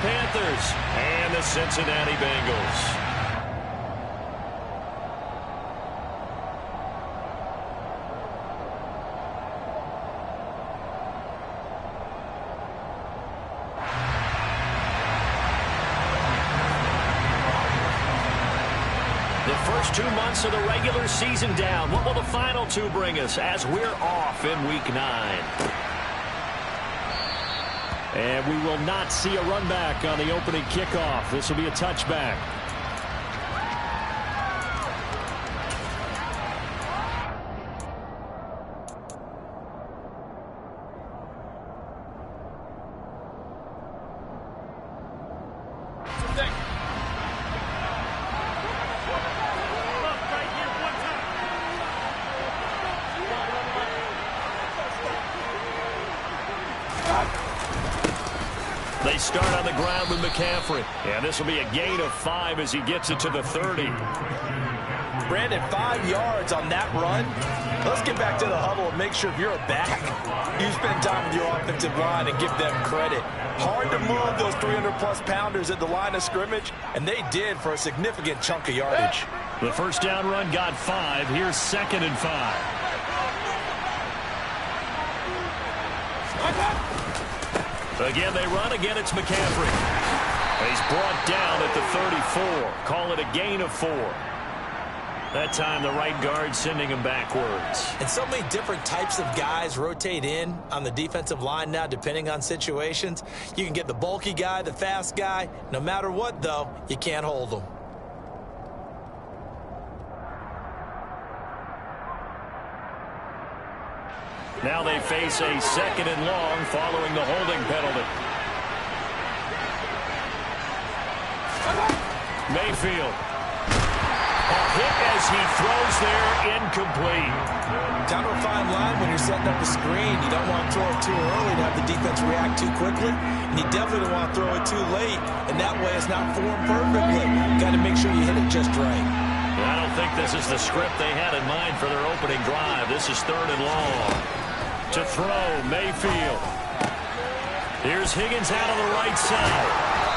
Panthers and the Cincinnati Bengals. The first 2 months of the regular season down. What will the final two bring us as we're off in Week 9? And we will not see a run back on the opening kickoff. This will be a touchback. They start on the ground with McCaffrey. And this will be a gain of 5 as he gets it to the 30. Brandon, 5 yards on that run. Let's get back to the huddle and make sure if you're a back, you spend time with your offensive line and give them credit. Hard to move those 300-plus pounders at the line of scrimmage, and they did for a significant chunk of yardage. The first down run got 5. Here's 2nd and 5. Again, they run. Again, it's McCaffrey. He's brought down at the 34. Call it a gain of 4. That time, the right guard sending him backwards. And so many different types of guys rotate in on the defensive line now, depending on situations. You can get the bulky guy, the fast guy. No matter what, though, you can't hold them. Now they face a 2nd and long following the holding penalty. Mayfield. A hit as he throws there, incomplete. Kind of a fine line when you're setting up a screen. You don't want to throw it too early to have the defense react too quickly. And you definitely don't want to throw it too late. And that way it's not formed perfectly. You got to make sure you hit it just right. I don't think this is the script they had in mind for their opening drive. This is 3rd and long. To throw, Mayfield. Here's Higgins out on the right side.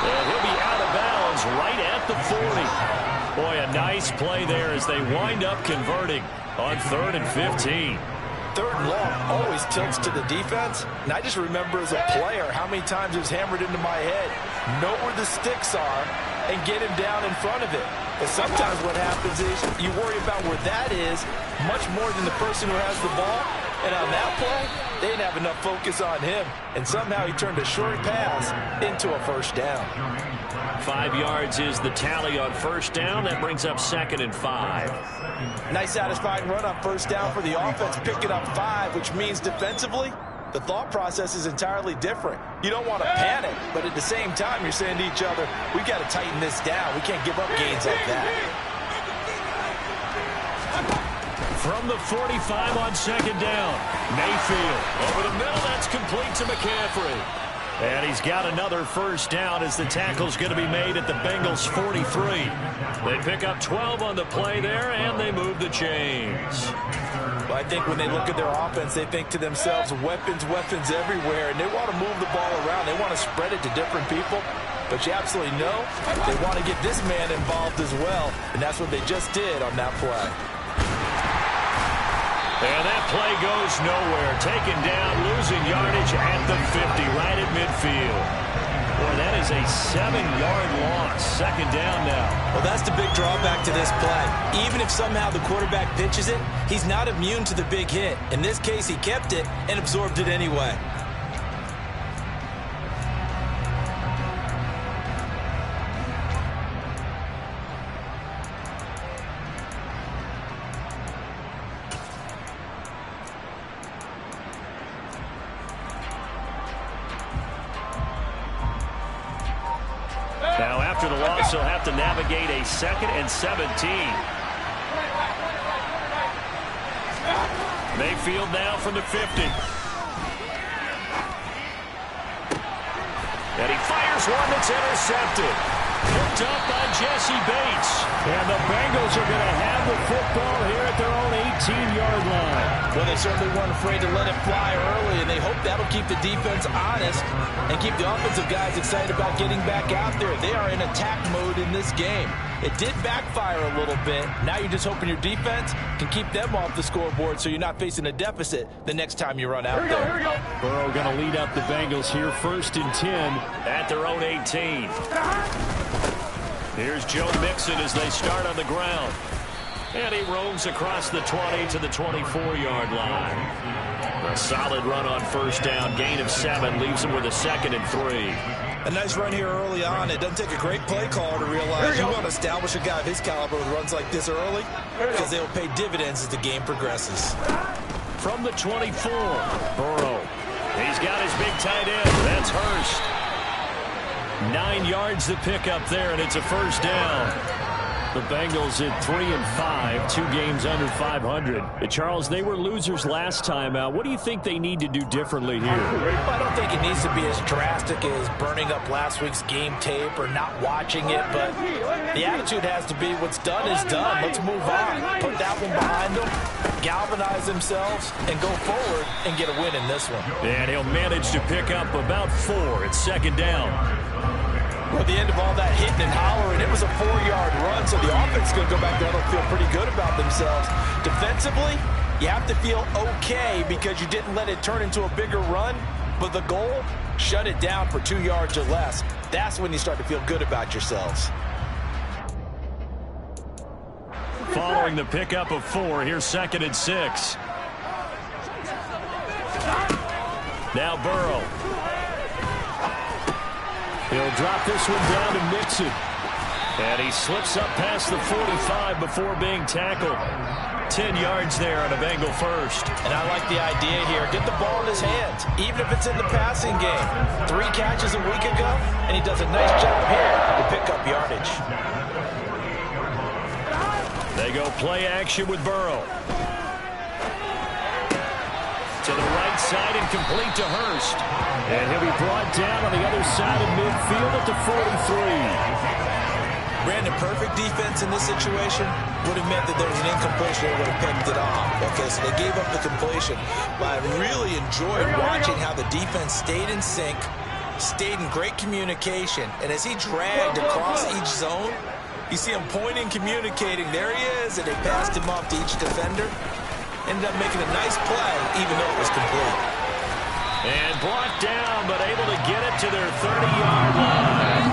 And he'll be out of bounds right at the 40. Boy, a nice play there as they wind up converting on 3rd and 15. 3rd and long always tilts to the defense. And I just remember as a player how many times it was hammered into my head. Know where the sticks are and get him down in front of it. And sometimes what happens is you worry about where that is much more than the person who has the ball. And on that play, they didn't have enough focus on him. And somehow he turned a short pass into a first down. 5 yards is the tally on first down. That brings up 2nd and 5. Nice satisfying run on first down for the offense, picking up 5, which means defensively, the thought process is entirely different. You don't want to panic, but at the same time, you're saying to each other, we've got to tighten this down. We can't give up gains like that. From the 45 on 2nd down, Mayfield over the middle. That's complete to McCaffrey. And he's got another first down as the tackle's going to be made at the Bengals' 43. They pick up 12 on the play there, and they move the chains. Well, I think when they look at their offense, they think to themselves, weapons, weapons everywhere, and they want to move the ball around. They want to spread it to different people. But you absolutely know they want to get this man involved as well, and that's what they just did on that play. And that play goes nowhere. Taken down, losing yardage at the 50, right at midfield. Boy, that is a 7-yard loss. 2nd down now. Well, that's the big drawback to this play. Even if somehow the quarterback pitches it, he's not immune to the big hit. In this case, he kept it and absorbed it anyway. Now, after the loss, he'll have to navigate a 2nd and 17. Mayfield now from the 50. And he fires one that's intercepted. Picked up by Jesse Bates. And the Bengals are going to have the football here at their own 18-yard line. Well, they certainly weren't afraid to let it fly early, and they hope that'll keep the defense honest and keep the offensive guys excited about getting back out there. They are in attack mode in this game. It did backfire a little bit. Now you're just hoping your defense can keep them off the scoreboard so you're not facing a deficit the next time you run out there. Here we go. Burrow going to lead up the Bengals here, 1st and 10 at their own 18. Here's Joe Mixon as they start on the ground. And he roams across the 20 to the 24-yard line. A solid run on 1st down. Gain of 7 leaves him with a 2nd and 3. A nice run here early on. It doesn't take a great play caller to realize you want to establish a guy of his caliber with runs like this early because they will pay dividends as the game progresses. From the 24, Burrow. He's got his big tight end. That's Hurst. 9 yards the pick up there, and it's a 1st down. The Bengals at 3-5, 2 games under 500. Charles, they were losers last time out. What do you think they need to do differently here? Well, I don't think it needs to be as drastic as burning up last week's game tape or not watching it, but the attitude has to be what's done is done. Let's move on. Put that one behind them, galvanize themselves, and go forward and get a win in this one. And he'll manage to pick up about 4. It's 2nd down. Well, at the end of all that hitting and hollering, it was a 4-yard run, so the offense is going to go back there and feel pretty good about themselves. Defensively, you have to feel okay because you didn't let it turn into a bigger run, but the goal, shut it down for 2 yards or less. That's when you start to feel good about yourselves. Following the pickup of 4, here's 2nd and 6. Now Burrow. He'll drop this one down to Mixon. And he slips up past the 45 before being tackled. 10 yards there on a Bengal 1st. And I like the idea here. Get the ball in his hands, even if it's in the passing game. 3 catches a week ago, and he does a nice job here to pick up yardage. They go play action with Burrow. To the right side and complete to Hurst. And he'll be brought down on the other side of midfield at the 43. Brandon, perfect defense in this situation would have meant that there was an incompletion. They would have picked it off. Okay, so they gave up the completion. But I really enjoyed watching how the defense stayed in sync, stayed in great communication. And as he dragged across each zone, you see him pointing, communicating. There he is, and they passed him off to each defender. Ended up making a nice play, even though it was complete. And brought down, but able to get it to their 30-yard line.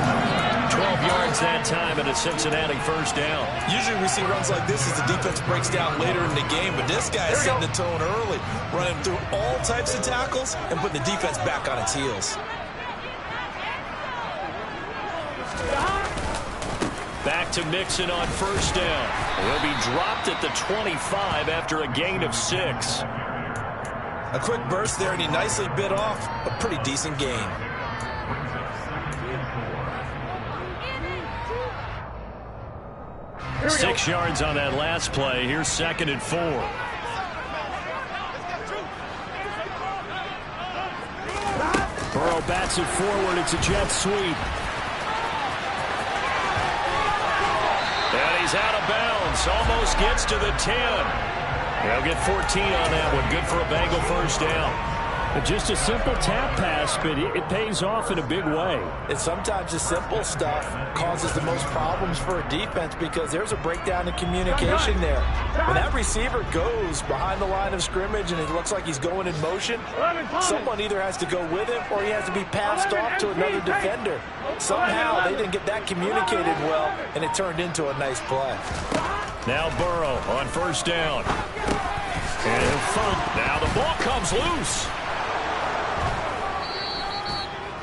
12 yards that time and a Cincinnati 1st down. Usually we see runs like this as the defense breaks down later in the game, but this guy is setting the tone early, running through all types of tackles and putting the defense back on its heels. Back to Mixon on 1st down. He'll be dropped at the 25 after a gain of 6. A quick burst there, and he nicely bit off a pretty decent gain. Six yards on that last play. Here's 2nd and 4. Burrow bats it forward. It's a jet sweep. And he's out of bounds. Almost gets to the 10. They'll get 14 on that one. Good for a Bengal 1st down. Just a simple tap pass, but it pays off in a big way. And sometimes the simple stuff causes the most problems for a defense because there's a breakdown in communication there. When that receiver goes behind the line of scrimmage and it looks like he's going in motion, someone either has to go with him or he has to be passed off to another defender. Somehow they didn't get that communicated well, and it turned into a nice play. Now Burrow on 1st down. And now the ball comes loose.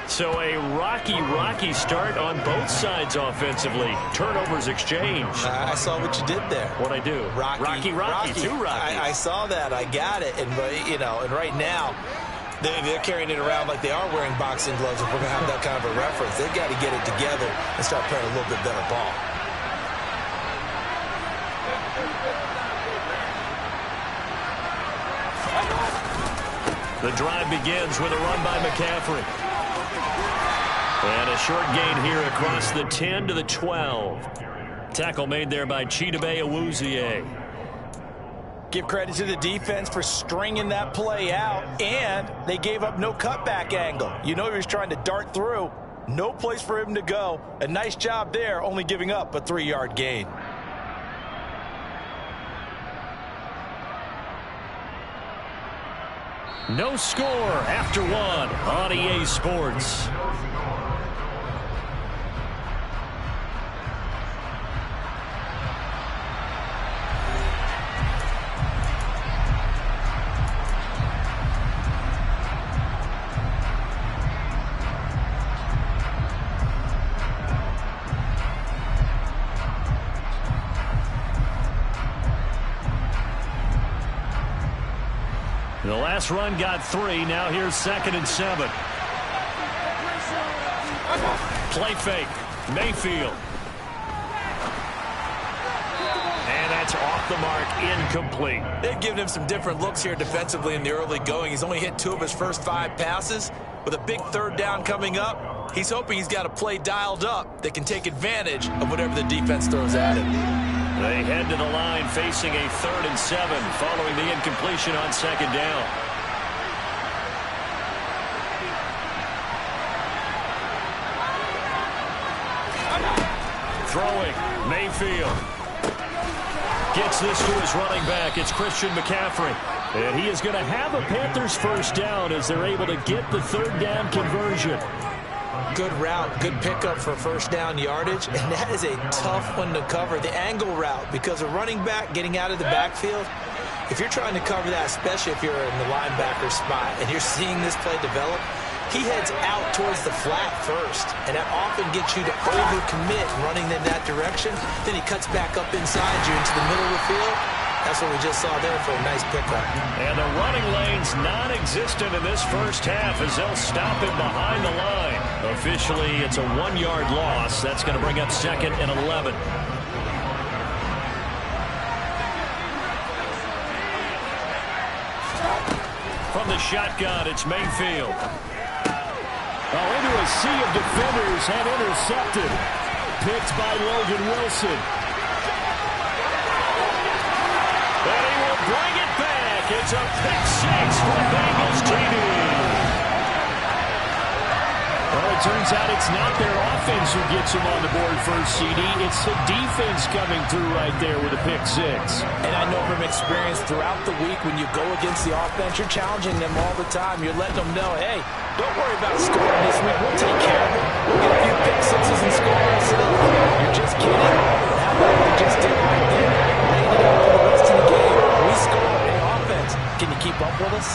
So a rocky start on both sides offensively. Turnovers exchanged. I saw what you did there. What'd I do? Rocky. Too rocky. I saw that. I got it. And, and right now, they're carrying it around like they are wearing boxing gloves. If we're going to have that kind of a reference, they've got to get it together and start playing a little bit better ball. The drive begins with a run by McCaffrey. And a short gain here across the 10 to the 12. Tackle made there by Chidobe Awuzie. Give credit to the defense for stringing that play out, and they gave up no cutback angle. You know he was trying to dart through. No place for him to go. A nice job there, only giving up a 3-yard gain. No score after one on EA Sports. The last run got 3. Now here's 2nd and 7. Play fake. Mayfield. And that's off the mark. Incomplete. They've given him some different looks here defensively in the early going. He's only hit 2 of his first 5 passes. With a big 3rd down coming up, he's hoping he's got a play dialed up that can take advantage of whatever the defense throws at him. They head to the line facing a 3rd and 7 following the incompletion on 2nd down. Throwing, Mayfield. Gets this to his running back. It's Christian McCaffrey. And he is going to have a Panthers first down as they're able to get the 3rd down conversion. Good route, good pickup for first down yardage, and that is a tough one to cover, the angle route, because a running back getting out of the backfield, if you're trying to cover that, especially if you're in the linebacker spot and you're seeing this play develop, he heads out towards the flat first, and that often gets you to overcommit running in that direction. Then he cuts back up inside you into the middle of the field. That's what we just saw there for a nice pickup. And the running lane's non-existent in this first half as they'll stop him behind the line. Officially, it's a 1-yard loss. That's going to bring up 2nd and 11. From the shotgun, it's Mayfield. Oh, into a sea of defenders and intercepted. Picked by Logan Wilson. And he will bring it back. It's a pick 6 for Bengals TD. Well, it turns out it's not their offense who gets them on the board first, CD. It's the defense coming through right there with a pick 6. And I know from experience throughout the week when you go against the offense, you're challenging them all the time. You're letting them know, hey, don't worry about scoring this week. We'll take care of it. We'll get a few pick 6s and score ourselves. You're just kidding. How about we just did right there? Laid it out for the rest of the game. We score. Hey, offense, can you keep up with us?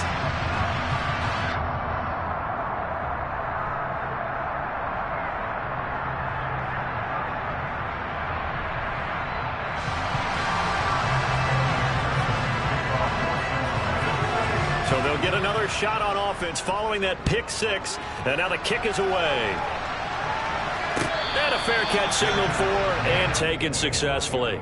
So they'll get another shot on offense following that pick 6. And now the kick is away. And a fair catch signaled for and taken successfully.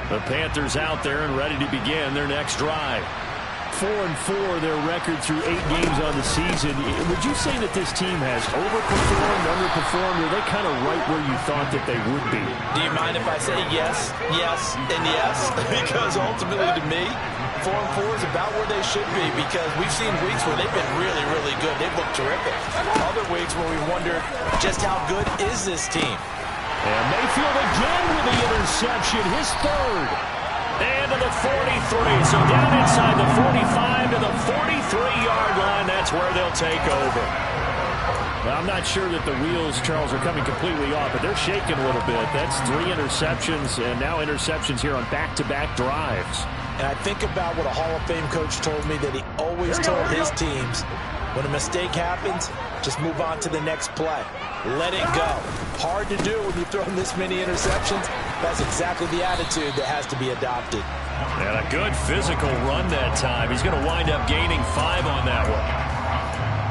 The Panthers out there and ready to begin their next drive. 4-4 their record through 8 games on the season. Would you say that this team has overperformed, underperformed, or are they kind of right where you thought that they would be? Do you mind if I say yes, yes, and yes? Because ultimately to me, 4-4 is about where they should be, because we've seen weeks where they've been really, really good. They've looked terrific. Other weeks where we wondered just how good is this team. And Mayfield again with the interception, his 3rd. And to the 43, so down inside the 45 to the 43-yard line. That's where they'll take over. Well, I'm not sure that the wheels, Charles, are coming completely off, but they're shaking a little bit. That's 3 interceptions, and now interceptions here on back-to-back drives. And I think about what a Hall of Fame coach told me, that he always told his teams, when a mistake happens, just move on to the next play. Let it go. Hard to do when you throw this many interceptions. That's exactly the attitude that has to be adopted. And a good physical run that time. He's going to wind up gaining 5 on that one.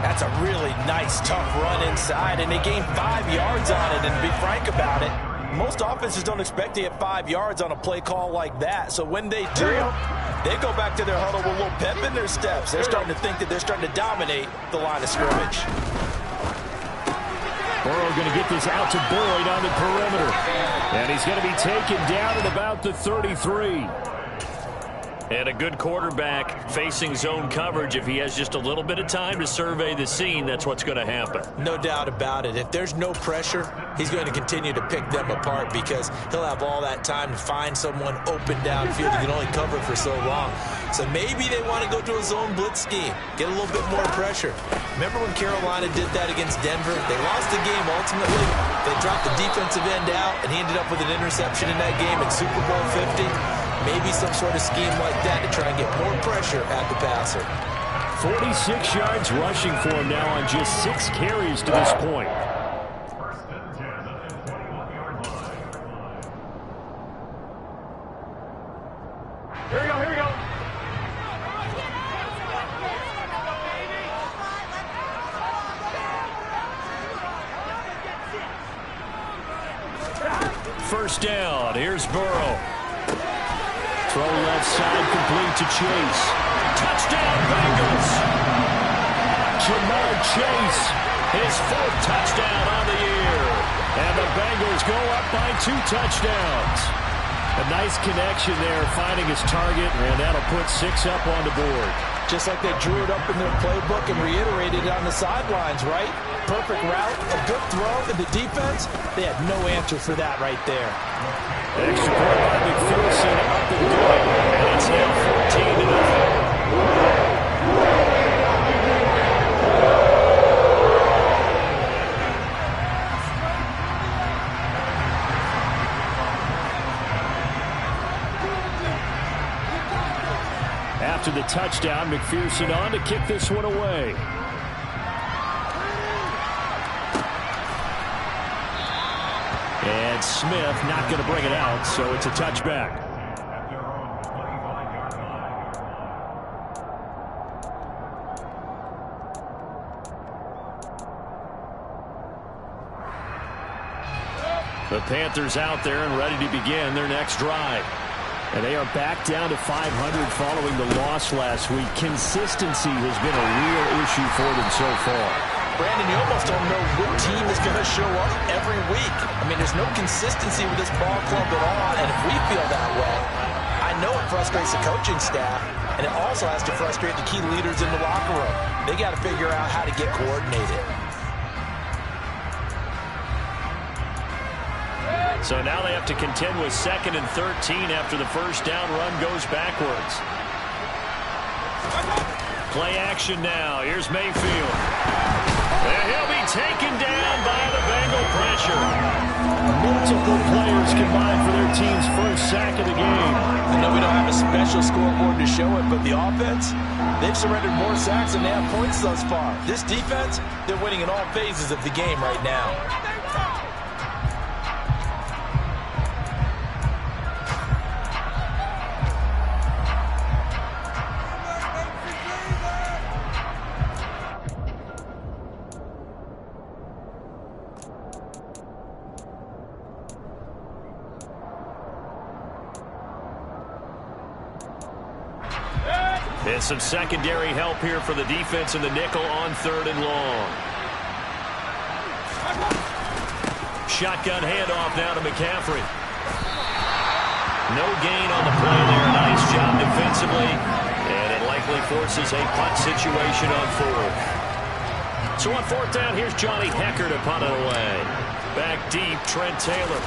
That's a really nice, tough run inside, and they gained 5 yards on it. And to be frank about it, Most offenses don't expect to get 5 yards on a play call like that. So when they do, they go back to their huddle with a little pep in their steps. They're starting to think that they're starting to dominate the line of scrimmage. Burrow going to get this out to Boyd on the perimeter. And he's going to be taken down at about the 33. And a good quarterback facing zone coverage. If he has just a little bit of time to survey the scene, that's what's going to happen. No doubt about it. If there's no pressure, he's going to continue to pick them apart because he'll have all that time to find someone open downfield. He can only cover for so long. So maybe they want to go to a zone blitz scheme, get a little bit more pressure. Remember when Carolina did that against Denver? They lost the game ultimately. They dropped the defensive end out, and he ended up with an interception in that game in Super Bowl 50. Maybe some sort of scheme like that to try and get more pressure at the passer. 46 yards rushing for him now on just 6 carries to this point. Here we go, here we go. First down, here's Burrow. Throw left side, complete to Chase. Touchdown, Bengals! Jamar Chase, his 4th touchdown on the year. And the Bengals go up by 2 touchdowns. A nice connection there, finding his target, and that'll put 6 up on the board. Just like they drew it up in their playbook and reiterated it on the sidelines, right? Perfect route, a good throw, and the defense, they had no answer for that right there. Extra point by McPherson up and good. And it's now 14-0. After the touchdown, McPherson on to kick this one away. And Smith not going to bring it out, so it's a touchback. The Panthers out there and ready to begin their next drive. And they are back down to 500 following the loss last week. Consistency has been a real issue for them so far. Brandon, you almost don't know what team is going to show up every week. I mean, there's no consistency with this ball club at all, and if we feel that way, I know it frustrates the coaching staff, and it also has to frustrate the key leaders in the locker room. They got to figure out how to get coordinated. So now they have to contend with 2nd and 13 after the first down run goes backwards. Play action now. Here's Mayfield. And he'll be taken down by the Bengal pressure. Multiple players combined for their team's first sack of the game. I know we don't have a special scoreboard to show it, but the offense, they've surrendered more sacks than they have points thus far. This defense, they're winning in all phases of the game right now. And some secondary help here for the defense in the nickel on 3rd and long. Shotgun handoff now to McCaffrey. No gain on the play there. Nice job defensively. And it likely forces a punt situation on 4th. So on 4th down, here's Johnny Hecker to punt it away. Back deep, Trent Taylor.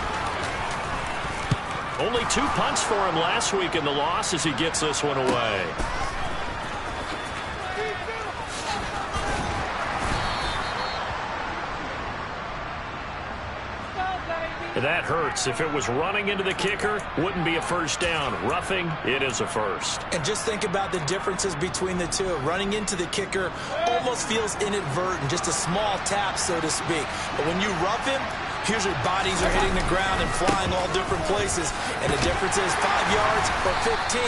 Only 2 punts for him last week in the loss as he gets this one away. That hurts. If it was running into the kicker, wouldn't be a first down. Roughing, it is a first. And just think about the differences between the two. Running into the kicker almost feels inadvertent, just a small tap, so to speak. But when you rough him, here's your bodies are hitting the ground and flying all different places. And the difference is 5 yards or 15.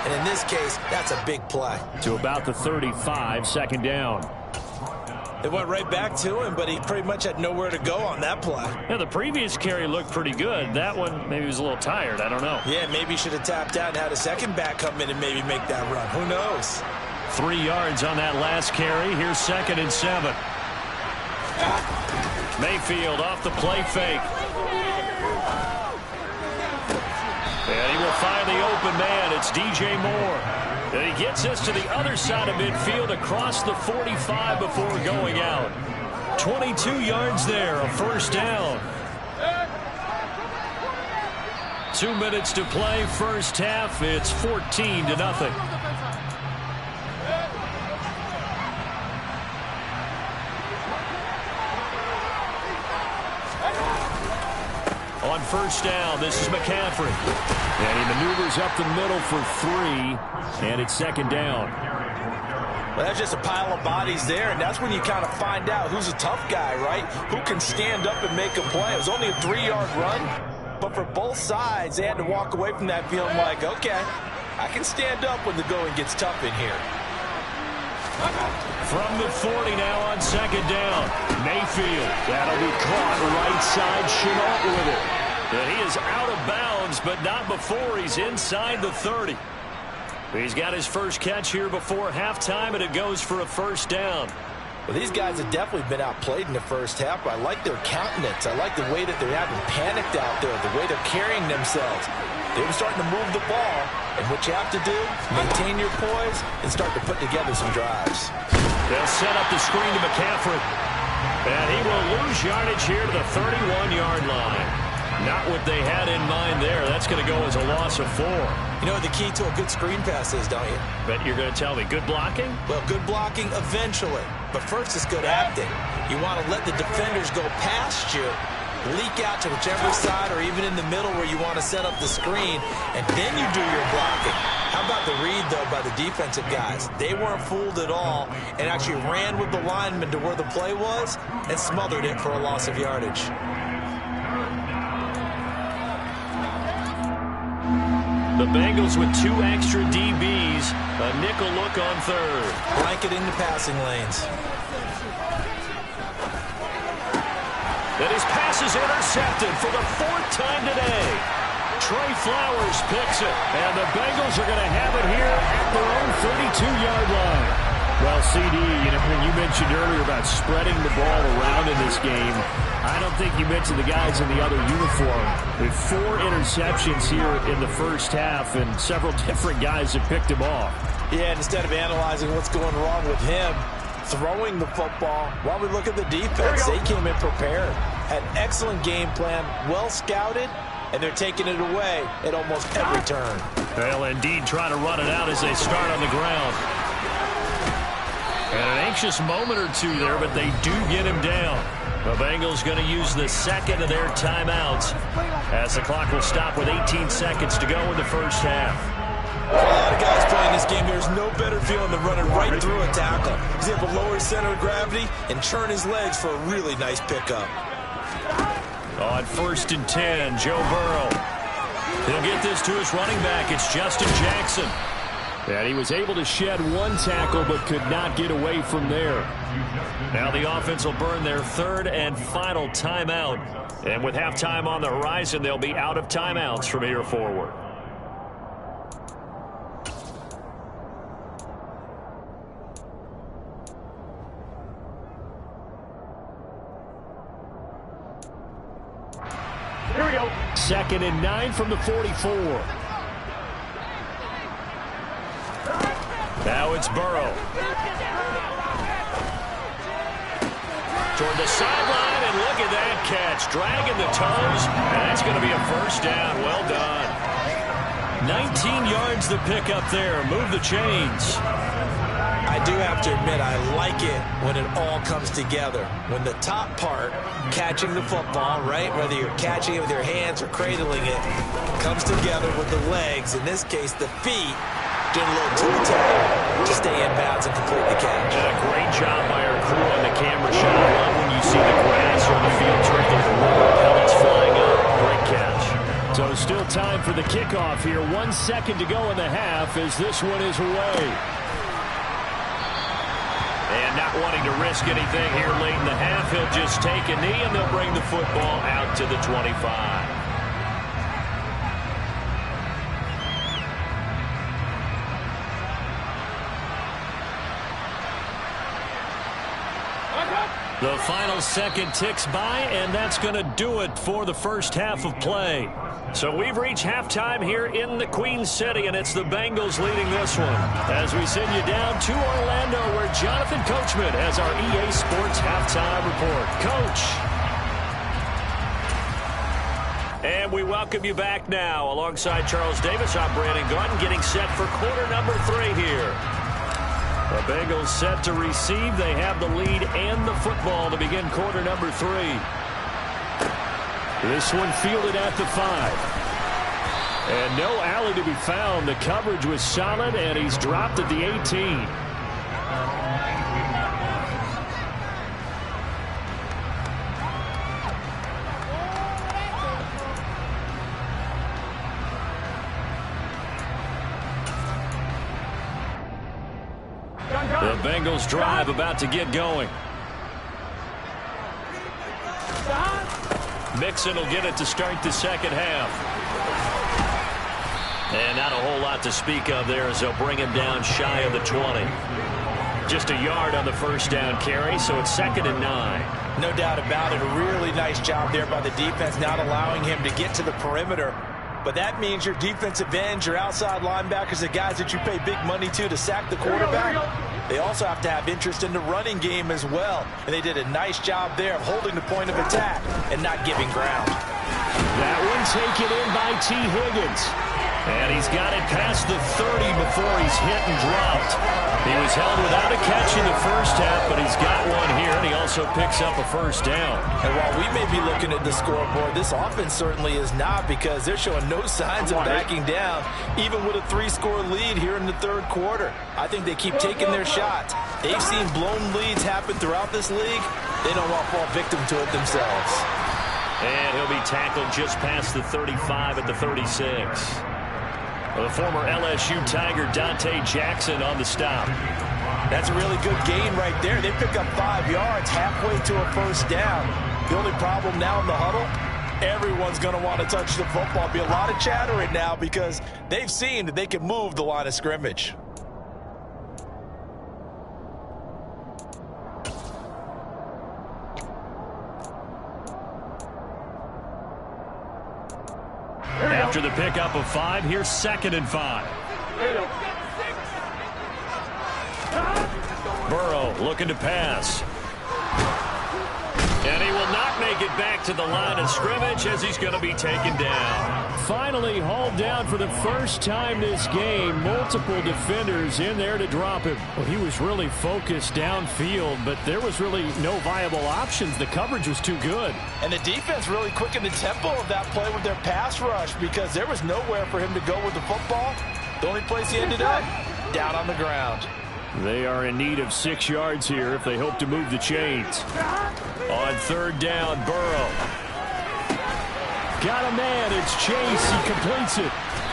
And in this case, that's a big play. To about the 35, 2nd down. It went right back to him, but he pretty much had nowhere to go on that play. Yeah, the previous carry looked pretty good. That one, maybe he was a little tired. I don't know. Yeah, maybe he should have tapped out and had a second back come in and maybe make that run. Who knows? 3 yards on that last carry. Here's 2nd and 7. Mayfield off the play fake. And he will find the open man. It's DJ Moore. And he gets us to the other side of midfield across the 45 before going out. 22 yards there, a first down. 2 minutes to play, first half. It's 14-0. On first down, this is McCaffrey. And he maneuvers up the middle for 3, and it's 2nd down. Well, that's just a pile of bodies there, and that's when you kind of find out who's a tough guy, right? Who can stand up and make a play. It was only a 3-yard run, but for both sides, they had to walk away from that feeling like, okay, I can stand up when the going gets tough in here. From the 40 now on 2nd down. Mayfield. That'll be caught right side. Chenault with it. And he is out of bounds, but not before he's inside the 30. He's got his first catch here before halftime, and it goes for a first down. Well, these guys have definitely been outplayed in the first half, but I like their countenance. I like the way that they haven't panicked out there, the way they're carrying themselves. They were starting to move the ball, and what you have to do, maintain your poise and start to put together some drives. They'll set up the screen to McCaffrey. And he will lose yardage here to the 31-yard line. Not what they had in mind there. That's going to go as a loss of 4. You know what the key to a good screen pass is, don't you? Bet you're going to tell me. Good blocking? Well, good blocking eventually. But first it's good acting. You want to let the defenders go past you, leak out to whichever side or even in the middle where you want to set up the screen, and then you do your blocking. How about the read, though, by the defensive guys? They weren't fooled at all and actually ran with the lineman to where the play was and smothered it for a loss of yardage. The Bengals with 2 extra DBs. A nickel look on 3rd. Blanketing the passing lanes. That his pass is intercepted for the 4th time today. Trey Flowers picks it, and the Bengals are going to have it here at their own 32-yard line. Well, CD, when you mentioned earlier about spreading the ball around in this game, I don't think you mentioned the guys in the other uniform. With 4 interceptions here in the first half, and several different guys have picked him off. Yeah, and instead of analyzing what's going wrong with him, throwing the football, while we look at the defense, they came in prepared. Had an excellent game plan, well scouted, and they're taking it away at almost every turn. They'll indeed try to run it out as they start on the ground. And an anxious moment or two there, but they do get him down. The Bengals going to use the 2nd of their timeouts as the clock will stop with 18 seconds to go in the first half. A lot of guys playing this game. There's no better feeling than running right through a tackle. He's able to lower his center of gravity and churn his legs for a really nice pickup. On 1st and 10, Joe Burrow. He'll get this to his running back. It's Justin Jackson. And he was able to shed 1 tackle but could not get away from there. Now the offense will burn their 3rd and final timeout. And with halftime on the horizon, they'll be out of timeouts from here forward. Here we go. 2nd and 9 from the 44. Now it's Burrow. Toward the sideline, and look at that catch. Dragging the toes, and that's going to be a first down. Well done. 19 yards the pick up there. Move the chains. I do have to admit, I like it when it all comes together. When the top part, catching the football, right, whether you're catching it with your hands or cradling it, comes together with the legs, in this case the feet, doing a little toe tag to stay in bounds and complete the catch. And a great job by our crew on the camera shot. I love when you see the grass or the field turf, those rubber pellets flying up. Great catch. So still time for the kickoff here. 1 second to go in the half as this one is away. And not wanting to risk anything here late in the half, he'll just take a knee, and they'll bring the football out to the 25. The final second ticks by, and that's going to do it for the first half of play. So we've reached halftime here in the Queen City, and it's the Bengals leading this one. As we send you down to Orlando, where Jonathan Coachman has our EA Sports halftime report. Coach. And we welcome you back now. Alongside Charles Davis, I'm Brandon Gaudin, getting set for quarter number 3 here. The Bengals set to receive. They have the lead and the football to begin quarter number 3. This one fielded at the 5. And no alley to be found. The coverage was solid, and he's dropped at the 18. The Bengals drive about to get going. Mixon will get it to start the second half. And not a whole lot to speak of there as they'll bring him down shy of the 20. Just a yard on the first down carry, so it's 2nd and 9. No doubt about it. A really nice job there by the defense, not allowing him to get to the perimeter. But that means your defensive ends, your outside linebackers, the guys that you pay big money to sack the quarterback, they also have to have interest in the running game as well. And they did a nice job there of holding the point of attack and not giving ground. That one taken in by T. Higgins. And he's got it past the 30 before he's hit and dropped. He was held without a catch in the first half, but he's got one here, and he also picks up a first down. And while we may be looking at the scoreboard, this offense certainly is not, because they're showing no signs of backing down, even with a 3-score lead here in the third quarter. I think they keep taking their shots. They've seen blown leads happen throughout this league. They don't want to fall victim to it themselves. And he'll be tackled just past the 35 at the 36. The former LSU Tiger Dante Jackson on the stop. That's a really good gain right there. They pick up 5 yards halfway to a first down. The only problem now in the huddle, everyone's going to want to touch the football. Be a lot of chatter right now because they've seen that they can move the line of scrimmage. After the pickup of 5, here's 2nd and 5. Burrow looking to pass. And he will not make it back to the line of scrimmage as he's going to be taken down. Finally hauled down for the first time this game. Multiple defenders in there to drop him. Well, he was really focused downfield, but there was really no viable options. The coverage was too good. And the defense really quickened the tempo of that play with their pass rush, because there was nowhere for him to go with the football. The only place he ended up, down on the ground. They are in need of 6 yards here if they hope to move the chains. On 3rd down, Burrow. Got a man. It's Chase. He completes it.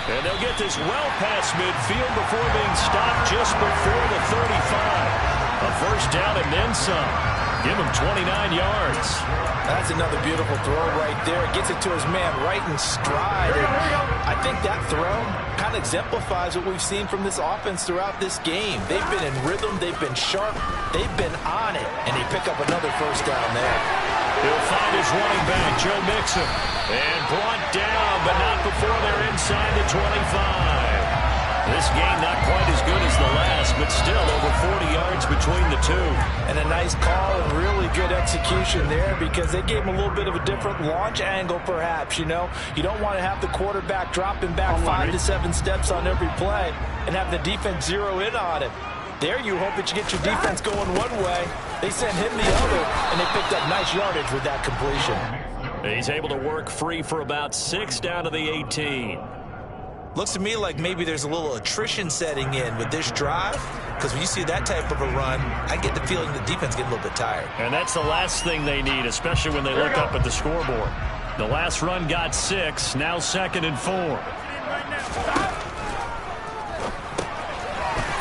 And they'll get this well past midfield before being stopped just before the 35. A first down and then some. Give him 29 yards. That's another beautiful throw right there. Gets it to his man right in stride. And I think that throw kind of exemplifies what we've seen from this offense throughout this game. They've been in rhythm. They've been sharp. They've been on it. And they pick up another first down there. He'll find his running back, Joe Mixon. And brought down, but not before they're inside the 25. This game not quite as good as the last, but still over 40 yards between the two. And a nice call and really good execution there, because they gave him a little bit of a different launch angle perhaps, you know. You don't want to have the quarterback dropping back 5 to 7 steps on every play and have the defense zero in on it. There you hope that you get your defense going one way. They sent him the other, and they picked up nice yardage with that completion. He's able to work free for about 6 down to the 18. Looks to me like maybe there's a little attrition setting in with this drive, because when you see that type of a run, I get the feeling the defense getting a little bit tired. And that's the last thing they need, especially when they look up at the scoreboard. The last run got 6, now 2nd and 4.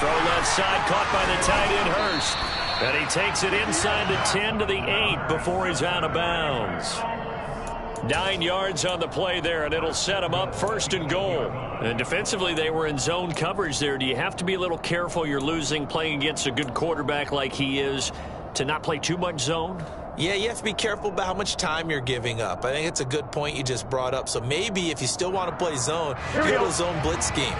Throw left side, caught by the tight end Hurst. And he takes it inside the 10 to the 8 before he's out of bounds. 9 yards on the play there, and it'll set him up 1st and goal. And defensively, they were in zone coverage there. Do you have to be a little careful? You're losing playing against a good quarterback like he is to not play too much zone? Yeah, you have to be careful about how much time you're giving up. I think it's a good point you just brought up. So maybe if you still want to play zone, you go to zone blitz scheme.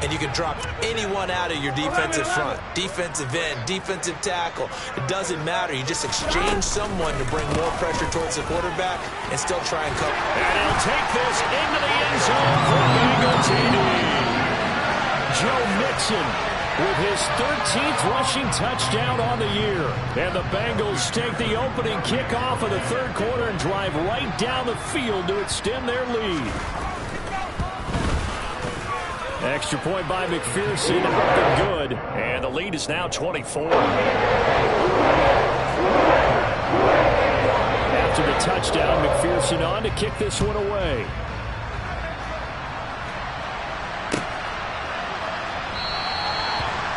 And you can drop anyone out of your defensive front, defensive end, defensive tackle. It doesn't matter. You just exchange someone to bring more pressure towards the quarterback and still try and cover. And he'll take this into the end zone for Bengal TD. Joe Mixon with his 13th rushing touchdown on the year. And the Bengals take the opening kickoff of the 3rd quarter and drive right down the field to extend their lead. Extra point by McPherson, up and good. And the lead is now 24. After the touchdown, McPherson on to kick this one away.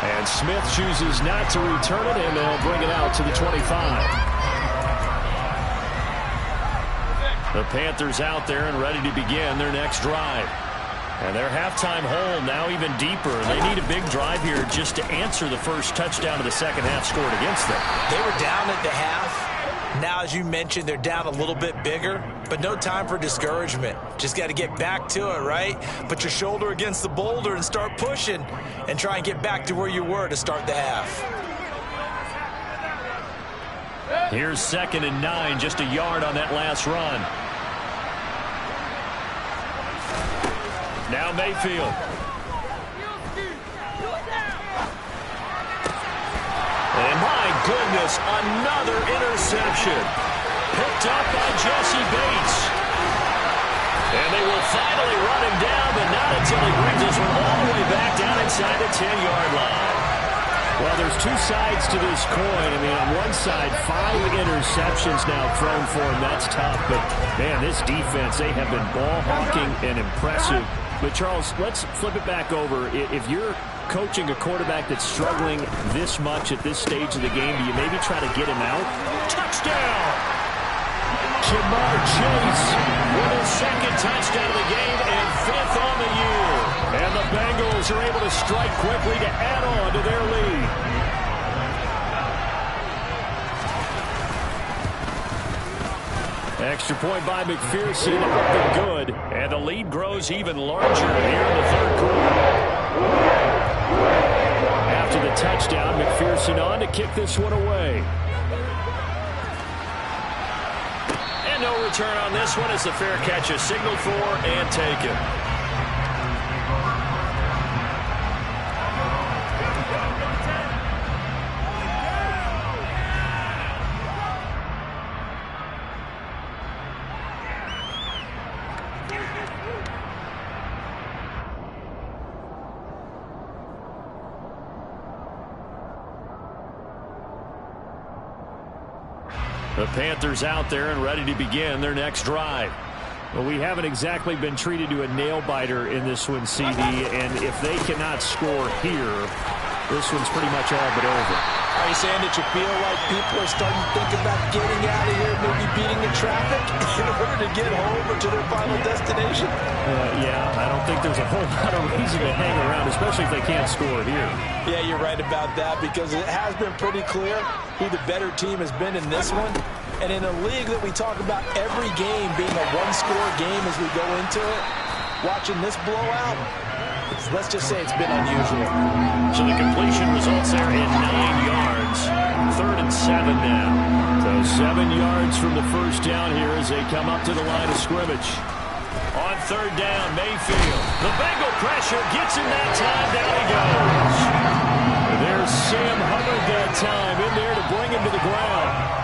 And Smith chooses not to return it, and they'll bring it out to the 25. The Panthers out there and ready to begin their next drive. And their halftime hole now even deeper. They need a big drive here just to answer the first touchdown of the second half scored against them. They were down at the half. Now, as you mentioned, they're down a little bit bigger, but no time for discouragement. Just got to get back to it, right? Put your shoulder against the boulder and start pushing and try and get back to where you were to start the half. Here's 2nd and 9, just a yard on that last run. Now Mayfield. And my goodness, another interception. Picked up by Jesse Bates. And they will finally run him down, but not until he brings this one all the way back down inside the 10-yard line. Well, there's 2 sides to this coin. I mean, on one side, 5 interceptions now thrown for him. That's tough. But, man, this defense, they have been ball hawking and impressive. But, Charles, let's flip it back over. If you're coaching a quarterback that's struggling this much at this stage of the game, do you maybe try to get him out? Touchdown! Jamar Chase with his 2nd touchdown of the game and 5th on the year. And the Bengals are able to strike quickly to add on to their lead. Extra point by McPherson, up and good. And the lead grows even larger here in the 3rd quarter. After the touchdown, McPherson on to kick this one away. And no return on this one as the fair catch is signaled for and taken. The Panthers out there and ready to begin their next drive. Well, we haven't exactly been treated to a nail-biter in this one, CD, and if they cannot score here, this one's pretty much all but over. Are you saying that you feel like people are starting to think about getting out of here, maybe beating the traffic in order to get home or to their final destination? Yeah, I don't think there's a whole lot of reason to hang around, especially if they can't score here. Yeah, you're right about that because it has been pretty clear who the better team has been in this one. And in a league that we talk about every game being a one-score game as we go into it, watching this blowout, let's just say it's been unusual. So the completion results there in 9 yards. 3rd and 7 now. So 7 yards from the first down here as they come up to the line of scrimmage. On 3rd down, Mayfield. The Bengal pressure gets him that time. Down he goes. There's Sam Hubbard that time in there to bring him to the ground.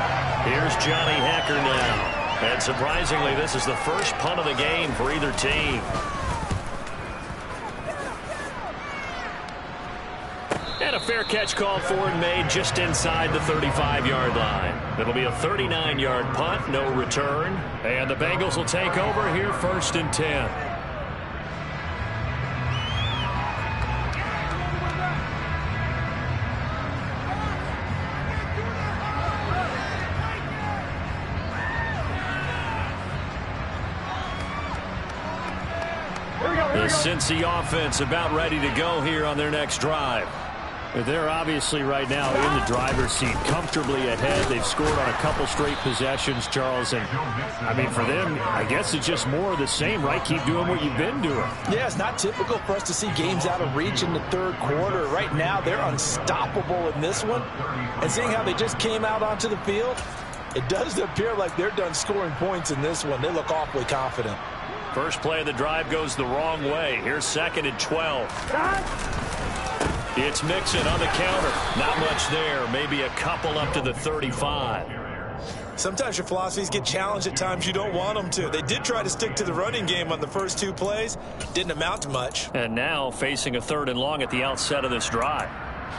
Here's Johnny Hecker now. And surprisingly, this is the first punt of the game for either team. And a fair catch called for and made just inside the 35-yard line. It'll be a 39-yard punt, no return. And the Bengals will take over here 1st and 10. The Cincy offense about ready to go here on their next drive. They're obviously right now in the driver's seat, comfortably ahead. They've scored on a couple straight possessions, Charles. And, I mean, for them, I guess it's just more of the same, right? Keep doing what you've been doing. Yeah, it's not typical for us to see games out of reach in the third quarter. Right now, they're unstoppable in this one. And seeing how they just came out onto the field, it does appear like they're done scoring points in this one. They look awfully confident. First play of the drive goes the wrong way. Here's 2nd and 12. It's Mixon on the counter. Not much there. Maybe a couple up to the 35. Sometimes your philosophies get challenged at times you don't want them to. They did try to stick to the running game on the first 2 plays. Didn't amount to much. And now facing a 3rd and long at the outset of this drive.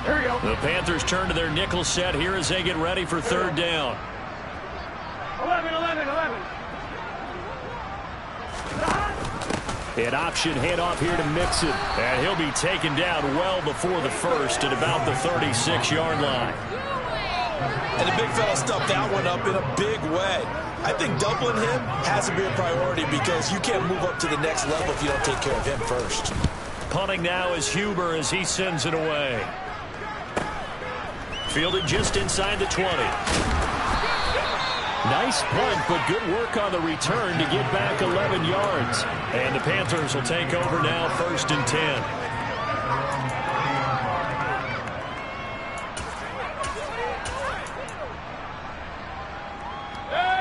Here we go. The Panthers turn to their nickel set here as they get ready for 3rd down. 11. An option handoff here to Mixon. And he'll be taken down well before the first at about the 36-yard line. And the big fella stuffed that one up in a big way. I think doubling him has to be a priority because you can't move up to the next level if you don't take care of him first. Punting now is Huber as he sends it away. Fielded just inside the 20. Nice punt, but good work on the return to get back 11 yards. And the Panthers will take over now, 1st and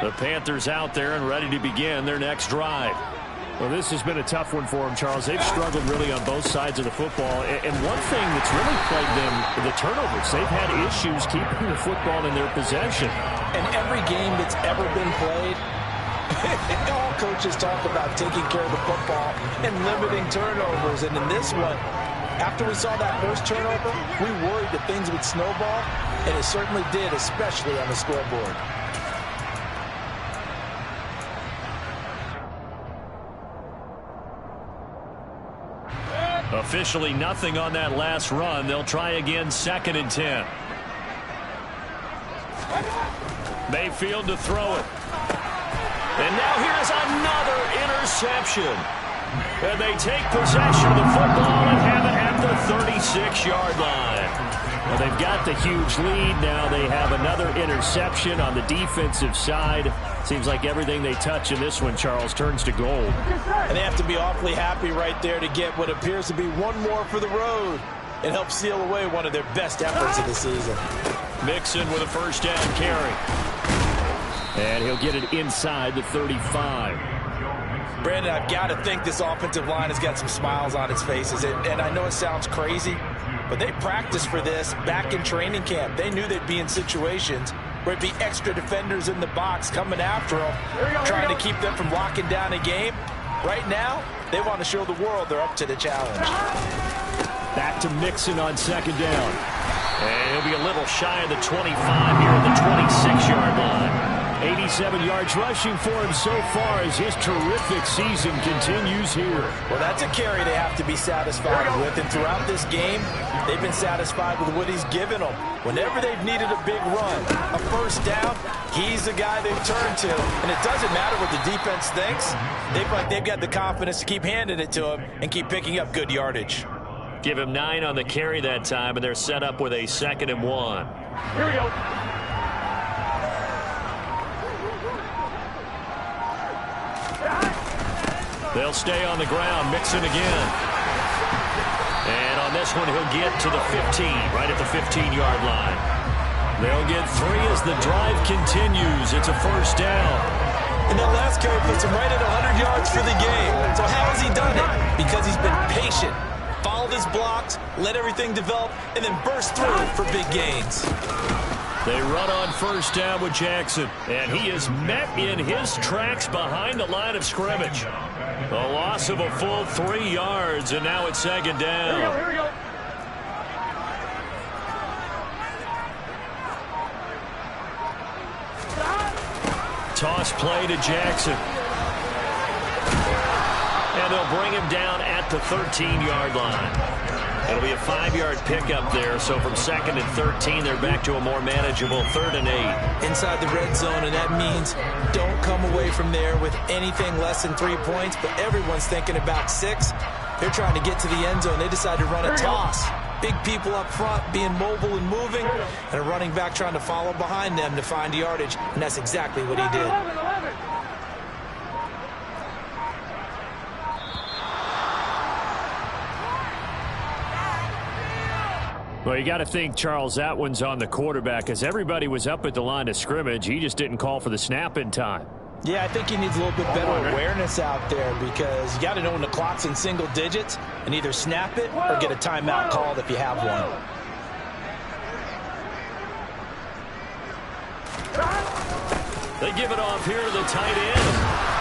10. The Panthers out there and ready to begin their next drive. Well, this has been a tough one for them, Charles. They've struggled really on both sides of the football. And one thing that's really plagued them, the turnovers. They've had issues keeping the football in their possession. And every game that's ever been played, all coaches talk about taking care of the football and limiting turnovers. And in this one, after we saw that first turnover, we worried that things would snowball, and it certainly did, especially on the scoreboard. Officially nothing on that last run. They'll try again, 2nd and 10. Mayfield to throw it. And now here's another interception. And they take possession of the football and have it at the 36-yard line. Well, they've got the huge lead. Now they have another interception on the defensive side. Seems like everything they touch in this one, Charles, turns to gold. And they have to be awfully happy right there to get what appears to be one more for the road and help seal away one of their best efforts of the season. Mixon with a 1st down carry. And he'll get it inside the 35. Brandon, I've got to think this offensive line has got some smiles on its faces. And I know it sounds crazy, but they practiced for this back in training camp. They knew they'd be in situations where it'd be extra defenders in the box coming after them, trying to keep them from locking down a game. Right now, they want to show the world they're up to the challenge. Back to Mixon on 2nd down. And he'll be a little shy of the 25 here at the 26-yard line. 87 yards rushing for him so far as his terrific season continues here. Well, that's a carry they have to be satisfied with. And throughout this game, they've been satisfied with what he's given them. Whenever they've needed a big run, a 1st down, he's the guy they've turned to. And it doesn't matter what the defense thinks. They feel like they've got the confidence to keep handing it to him and keep picking up good yardage. Give him 9 on the carry that time, and they're set up with a 2nd and 1. Here we go. They'll stay on the ground. Mixon again. And on this one, he'll get to the 15, right at the 15-yard line. They'll get 3 as the drive continues. It's a 1st down. And that last carry puts him right at 100 yards for the game. So how has he done it? Because he's been patient, followed his blocks, let everything develop, and then burst through for big gains. They run on 1st down with Jackson, and he is met in his tracks behind the line of scrimmage. A loss of a full 3 yards, and now it's 2nd down. Here we go. Toss play to Jackson. And they'll bring him down at the 13-yard line. It'll be a 5-yard pickup there, so from 2nd and 13, they're back to a more manageable 3rd and 8. Inside the red zone, and that means don't come away from there with anything less than 3 points, but everyone's thinking about 6. They're trying to get to the end zone. They decide to run a toss. Big people up front being mobile and moving, and a running back trying to follow behind them to find yardage, and that's exactly what he did. Well, you got to think, Charles, that one's on the quarterback, as everybody was up at the line of scrimmage. He just didn't call for the snap in time. Yeah, I think he needs a little bit better awareness out there, because you got to know when the clock's in single digits and either snap it or get a timeout called if you have one. They give it off here to the tight end.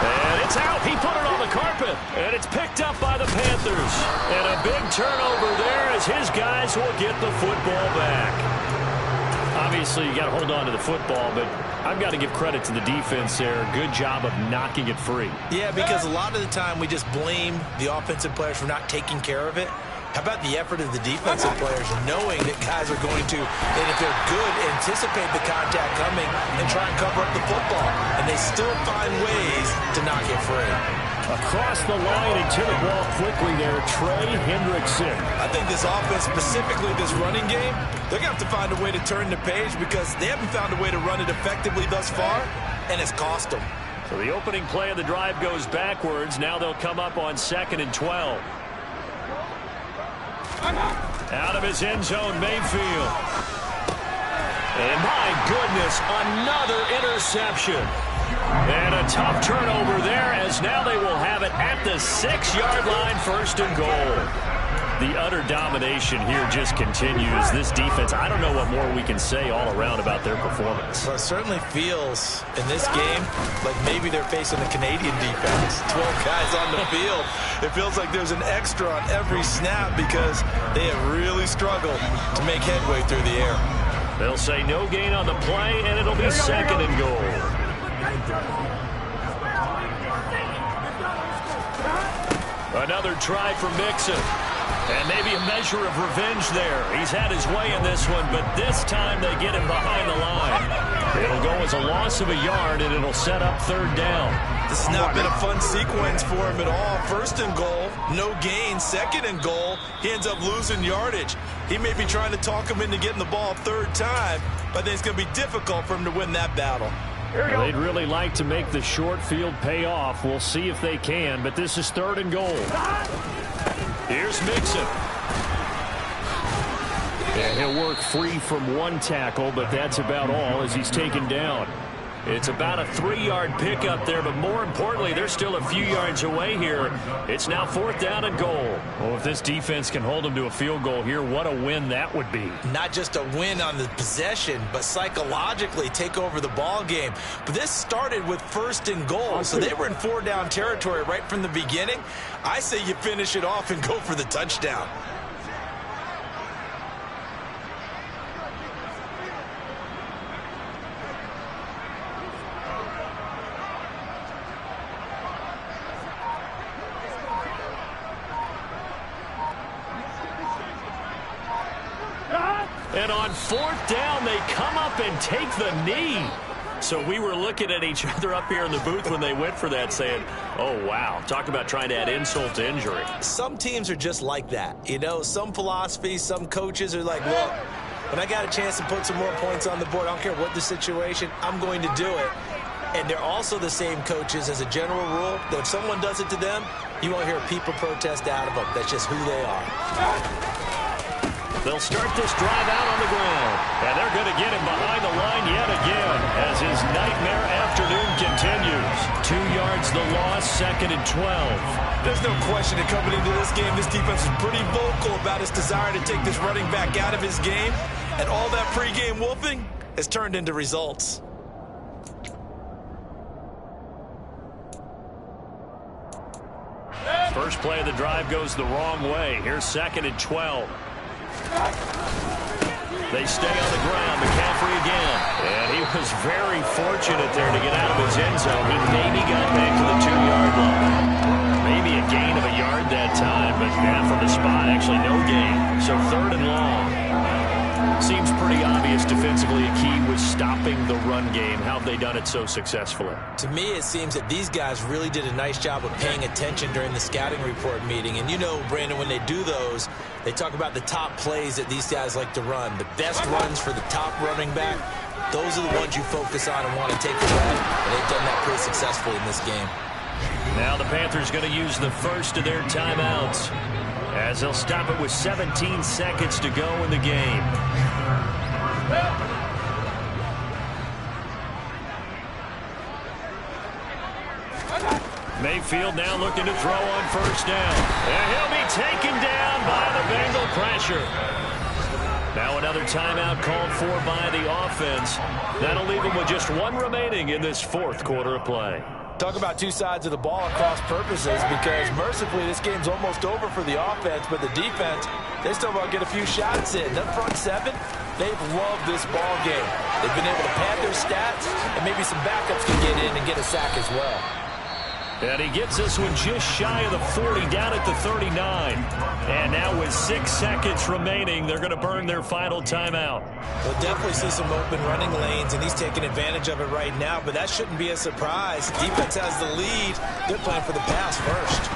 And it's out. He put it on the carpet. And it's picked up by the Panthers. And a big turnover there as his guys will get the football back. Obviously, you got to hold on to the football, but I've got to give credit to the defense there. Good job of knocking it free. Yeah, because a lot of the time we just blame the offensive players for not taking care of it. How about the effort of the defensive players knowing that guys are going to, and if they're good, anticipate the contact coming and try and cover up the football. And they still find ways to knock it free. Across the line and to the ball quickly there, Trey Hendrickson. I think this offense, specifically this running game, they're going to have to find a way to turn the page because they haven't found a way to run it effectively thus far, and it's cost them. So the opening play of the drive goes backwards. Now they'll come up on 2nd and 12. Out of his end zone, Mayfield. And my goodness, another interception. And a tough turnover there, as now they will have it at the 6-yard line, 1st and goal. The utter domination here just continues. This defense, I don't know what more we can say all around about their performance. Well, it certainly feels in this game like maybe they're facing a Canadian defense. 12 guys on the field. It feels like there's an extra on every snap because they have really struggled to make headway through the air. They'll say no gain on the play, and it'll be 2nd and goal. Another try for Mixon. And maybe a measure of revenge there. He's had his way in this one, but this time they get him behind the line. It'll go as a loss of a yard, and it'll set up 3rd down. This has not been a fun sequence for him at all. 1st and goal, no gain. 2nd and goal, he ends up losing yardage. He may be trying to talk him into getting the ball 3rd time, but I think it's going to be difficult for him to win that battle. Well, they'd really like to make the short field pay off. We'll see if they can, but this is 3rd and goal. Here's Mixon. And he'll work free from one tackle, but that's about all as he's taken down. It's about a 3-yard pickup there, but more importantly, they're still a few yards away here. It's now 4th down and goal. Well, if this defense can hold them to a field goal here, what a win that would be. Not just a win on the possession, but psychologically take over the ball game. But this started with 1st and goal, so they were in 4-down territory right from the beginning. I say you finish it off and go for the touchdown. And on 4th down, they come up and take the knee. So we were looking at each other up here in the booth when they went for that saying, oh, wow, talk about trying to add insult to injury. Some teams are just like that. You know, some philosophies, some coaches are like, look, when I got a chance to put some more points on the board, I don't care what the situation, I'm going to do it. And they're also the same coaches as a general rule that if someone does it to them, you won't hear people protest out of them. That's just who they are. They'll start this drive out on the ground. And they're going to get him behind the line yet again as his nightmare afternoon continues. 2 yards the loss, 2nd and 12. There's no question that coming into this game, this defense is pretty vocal about its desire to take this running back out of his game. And all that pregame wolfing has turned into results. First play of the drive goes the wrong way. Here's 2nd and 12. They stay on the ground. McCaffrey again. And he was very fortunate there to get out of his end zone. He maybe got back to the 2-yard line. Maybe a gain of a yard that time, but from the spot, actually no gain. So 3rd and long. Seems pretty obvious defensively a key was stopping the run game. How have they done it so successfully? To me, it seems that these guys really did a nice job of paying attention during the scouting report meeting. And you know, Brandon, when they do those, they talk about the top plays that these guys like to run. The best runs for the top running back, those are the ones you focus on and want to take away. And they've done that pretty successfully in this game. Now the Panthers going to use the first of their timeouts, as they'll stop it with 17 seconds to go in the game. Mayfield now looking to throw on first down. And he'll be taken down by the Bengal pressure. Now another timeout called for by the offense. That'll leave them with just one remaining in this fourth quarter of play. Talk about two sides of the ball at cross purposes, because mercifully this game's almost over for the offense, but the defense, they still want to get a few shots in. That front seven, they've loved this ball game. They've been able to pad their stats, and maybe some backups can get in and get a sack as well. And he gets this one just shy of the 40, down at the 39. And now with 6 seconds remaining, they're going to burn their final timeout. We'll definitely see some open running lanes, and he's taking advantage of it right now, but that shouldn't be a surprise. Defense has the lead. They're playing for the pass first.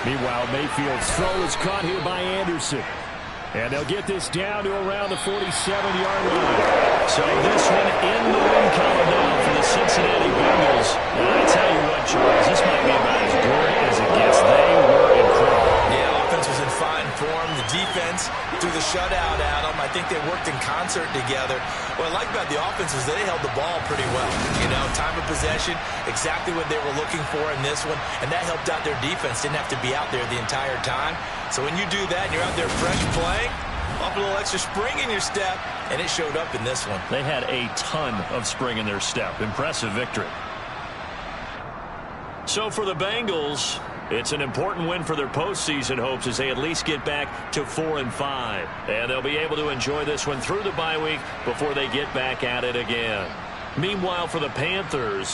Meanwhile, Mayfield's throw is caught here by Anderson. And they'll get this down to around the 47-yard line. So this one in the win column now for the Cincinnati Bengals. And I tell you what, Charles, this might be about as good as it gets. They were incredible. Yeah, offense was in fine form. The defense threw the shutout at them. I think they worked in concert together. What I like about the offense is they held the ball pretty well. You know, time of possession, exactly what they were looking for in this one, and that helped out their defense. Didn't have to be out there the entire time. So when you do that and you're out there fresh playing, up a little extra spring in your step, and it showed up in this one. They had a ton of spring in their step. Impressive victory. So for the Bengals, it's an important win for their postseason hopes as they at least get back to 4-5. And they'll be able to enjoy this one through the bye week before they get back at it again. Meanwhile, for the Panthers,